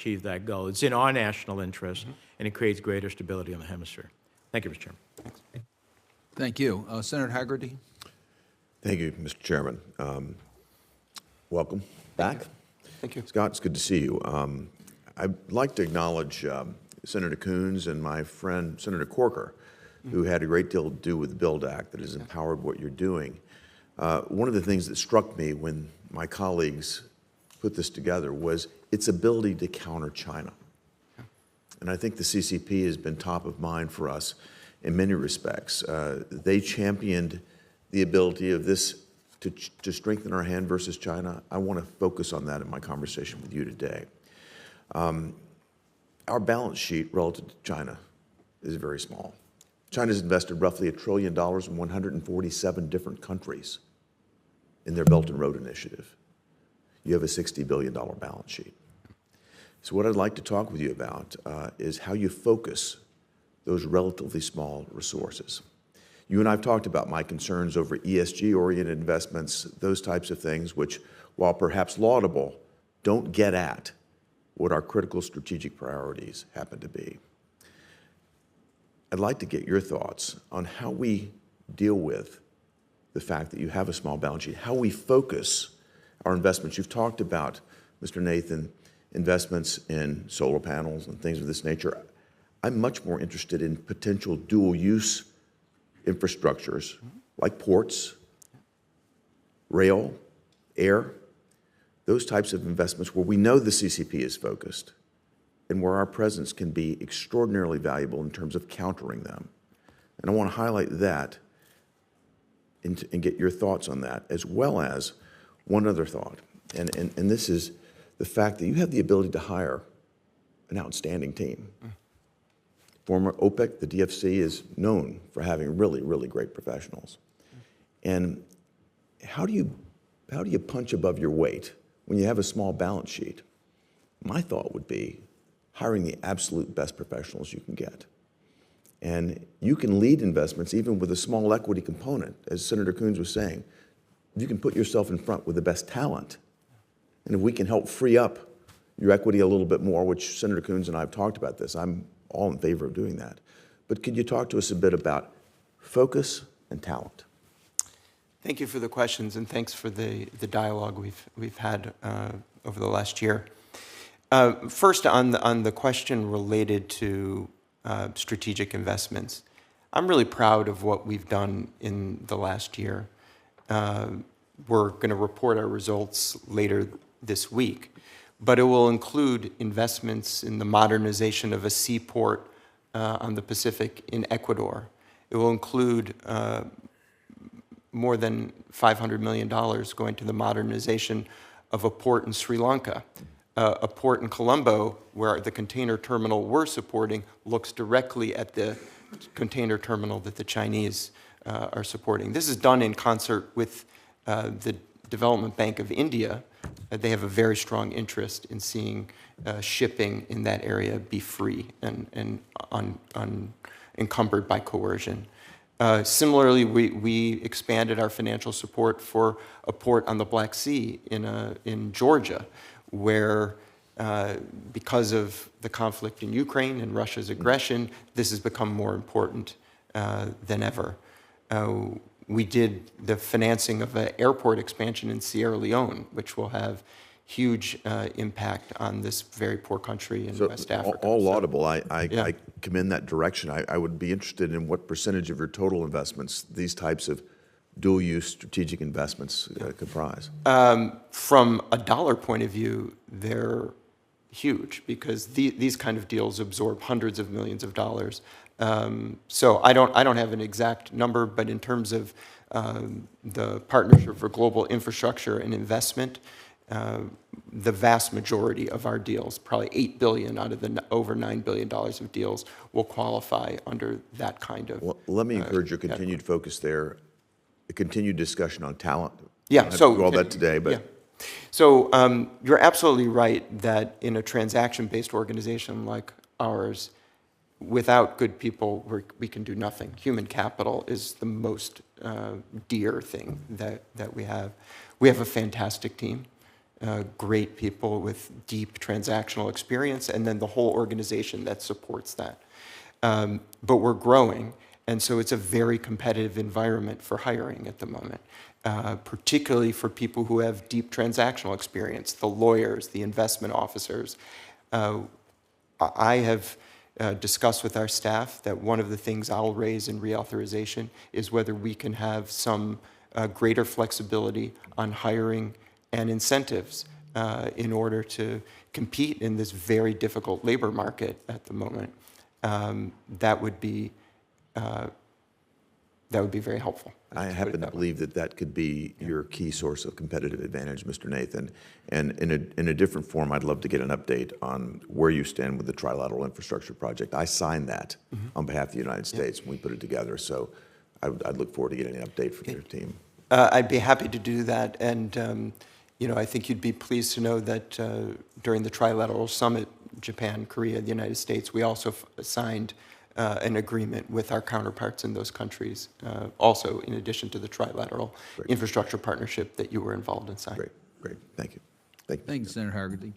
achieve that goal. It's in our national interest, and it creates greater stability on the hemisphere. Thank you, Mr. Chairman. Thanks. Thank you. Senator Hagerty. Thank you, Mr. Chairman. Welcome back. Thank you. Scott, it's good to see you. I'd like to acknowledge Senator Coons and my friend Senator Corker, who had a great deal to do with the BUILD Act that has empowered what you're doing. One of the things that struck me when my colleagues put this together was its ability to counter China. And I think the CCP has been top of mind for us in many respects. They championed the ability of this to strengthen our hand versus China. I want to focus on that in my conversation with you today. Our balance sheet relative to China is very small. China's invested roughly $1 trillion in 147 different countries in their Belt and Road Initiative. You have a $60 billion balance sheet. So what I'd like to talk with you about is how you focus those relatively small resources. You and I have talked about my concerns over ESG-oriented investments, those types of things, which, while perhaps laudable, don't get at what our critical strategic priorities happen to be. I'd like to get your thoughts on how we deal with the fact that you have a small balance sheet, how we focus our investments. You've talked about, Mr. Nathan, investments in solar panels and things of this nature. I'm much more interested in potential dual-use infrastructures like ports, rail, air, those types of investments where we know the CCP is focused and where our presence can be extraordinarily valuable in terms of countering them. And I want to highlight that and get your thoughts on that, as well as one other thought. And this is the fact that you have the ability to hire an outstanding team. Former OPEC, the DFC, is known for having really, really great professionals. And how do you punch above your weight when you have a small balance sheet? My thought would be hiring the absolute best professionals you can get. And you can lead investments even with a small equity component. As Senator Coons was saying, you can put yourself in front with the best talent. And if we can help free up your equity a little bit more, which Senator Coons and I have talked about this, I'm all in favor of doing that. But could you talk to us a bit about focus and talent? Thank you for the questions, and thanks for the dialogue we've had over the last year. First, on the question related to strategic investments, I'm really proud of what we've done in the last year. We're going to report our results later this week, but it will include investments in the modernization of a seaport on the Pacific in Ecuador. It will include more than $500 million going to the modernization of a port in Sri Lanka. A port in Colombo, where the container terminal we're supporting looks directly at the container terminal that the Chinese are supporting. This is done in concert with the Development Bank of India. They have a very strong interest in seeing shipping in that area be free and unencumbered by coercion. Similarly, we expanded our financial support for a port on the Black Sea in Georgia, where because of the conflict in Ukraine and Russia's aggression, this has become more important than ever. We did the financing of an airport expansion in Sierra Leone, which will have huge impact on this very poor country in West Africa. All laudable. I commend that direction. I would be interested in what percentage of your total investments these types of dual-use strategic investments comprise. From a dollar point of view, they're huge because these kind of deals absorb hundreds of millions of dollars. So I don't have an exact number, but in terms of the Partnership for Global Infrastructure and Investment, the vast majority of our deals, probably $8 billion out of the over $9 billion of deals, will qualify under that kind of. Well, let me encourage your continued focus there, a continued discussion on talent. Yeah, so do all that today, but. Yeah. So you're absolutely right that in a transaction-based organization like ours, without good people, we can do nothing. Human capital is the most dear thing that we have. We have a fantastic team. great people with deep transactional experience, and then the whole organization that supports that. But we're growing, and so it's a very competitive environment for hiring at the moment, particularly for people who have deep transactional experience, the lawyers, the investment officers. I have discussed with our staff that one of the things I'll raise in reauthorization is whether we can have some greater flexibility on hiring and incentives in order to compete in this very difficult labor market at the moment. That would be very helpful. I happen to believe that that could be your key source of competitive advantage, Mr. Nathan. And in a different form, I'd love to get an update on where you stand with the Trilateral Infrastructure Project. I signed that on behalf of the United States when we put it together, so I'd look forward to getting an update from your team. I'd be happy to do that, and I think you'd be pleased to know that during the Trilateral Summit, Japan, Korea, the United States, we also signed an agreement with our counterparts in those countries, also in addition to the Trilateral Infrastructure Partnership that you were involved in signing. Great. Thank you. Thank you, Senator Hagerty.